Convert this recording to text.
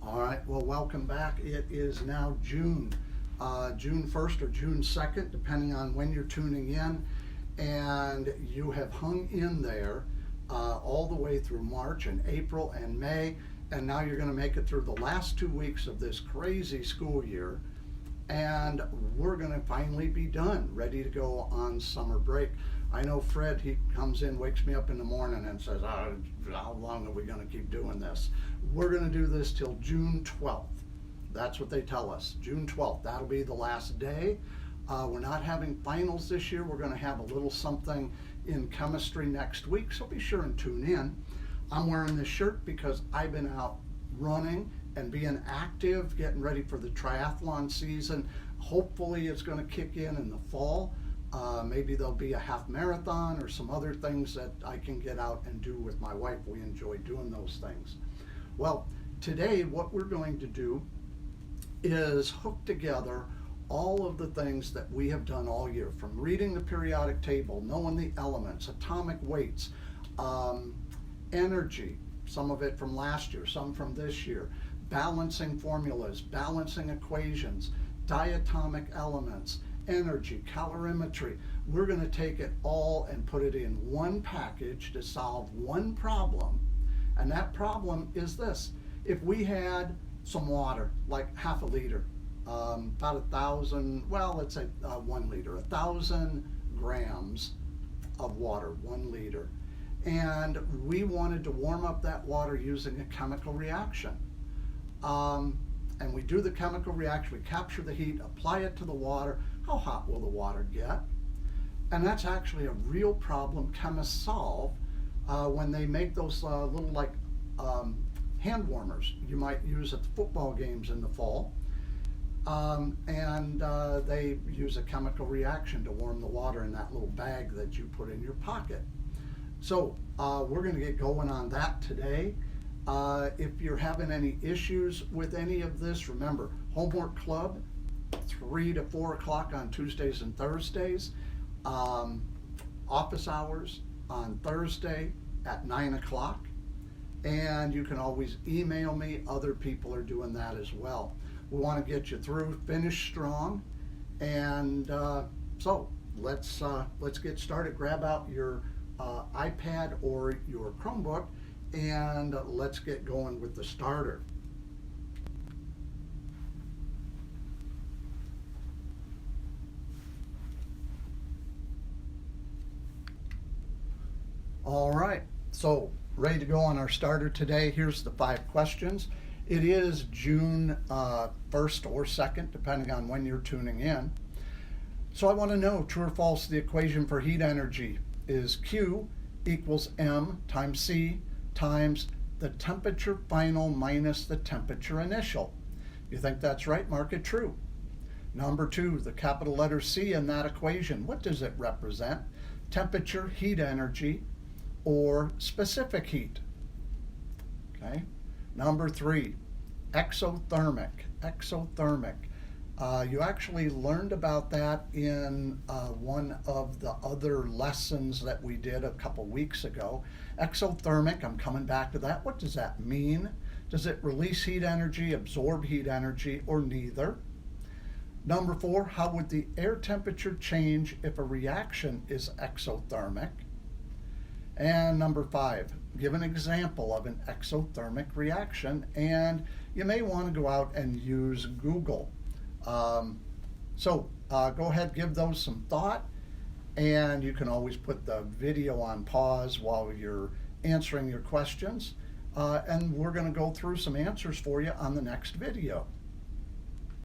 All right, well, welcome back. It is now June 1st or June 2nd, depending on when you're tuning in. And you have hung in there all the way through March and April and May. And now you're going to make it through the last 2 weeks of this crazy school year. And we're going to finally be done, ready to go on summer break. I know Fred, he comes in, wakes me up in the morning and says, how long are we going to keep doing this? We're going to do this till June 12th. That's what they tell us, June 12th. That'll be the last day. We're not having finals this year. We're going to have a little something in chemistry next week, so be sure and tune in. I'm wearing this shirt because I've been out running and being active, getting ready for the triathlon season. Hopefully it's going to kick in the fall. Maybe there'll be a half marathon or some other things that I can get out and do with my wife. We enjoy doing those things. Well, today what we're going to do is hook together all of the things that we have done all year, from reading the periodic table, knowing the elements, atomic weights, energy, some of it from last year, some from this year, balancing formulas, balancing equations, diatomic elements, energy, calorimetry. We're going to take it all and put it in one package to solve one problem. And that problem is this. If we had some water, like half a liter, about 1,000, well, let's say 1 liter, 1,000 grams of water, 1 liter. And we wanted to warm up that water using a chemical reaction. And we do the chemical reaction, we capture the heat, apply it to the water. How hot will the water get? And that's actually a real problem chemists solve when they make those little like hand warmers you might use at the football games in the fall. They use a chemical reaction to warm the water in that little bag that you put in your pocket. So we're going to get going on that today. If you're having any issues with any of this, remember, homework club, 3 to 4 o'clock on Tuesdays and Thursdays. Office hours on Thursday at 9 o'clock. And you can always email me. Other people are doing that as well. We want to get you through, finish strong. And so let's get started. Grab out your iPad or your Chromebook and let's get going with the starter. All right, so ready to go on our starter today. Here's the 5 questions. It is June 1st or 2nd, depending on when you're tuning in. So I want to know, true or false, the equation for heat energy is Q equals M times C times the temperature final minus the temperature initial. You think that's right? Mark it true. Number 2, the capital letter C in that equation, what does it represent? Temperature, heat energy, or specific heat. Okay. Number 3, exothermic. You actually learned about that in one of the other lessons that we did a couple weeks ago. Exothermic, I'm coming back to that. What does that mean? Does it release heat energy, absorb heat energy, or neither? Number 4, how would the air temperature change if a reaction is exothermic? And number 5, give an example of an exothermic reaction, and you may want to go out and use Google. Go ahead, give those some thought, and you can always put the video on pause while you're answering your questions, and we're going to go through some answers for you on the next video.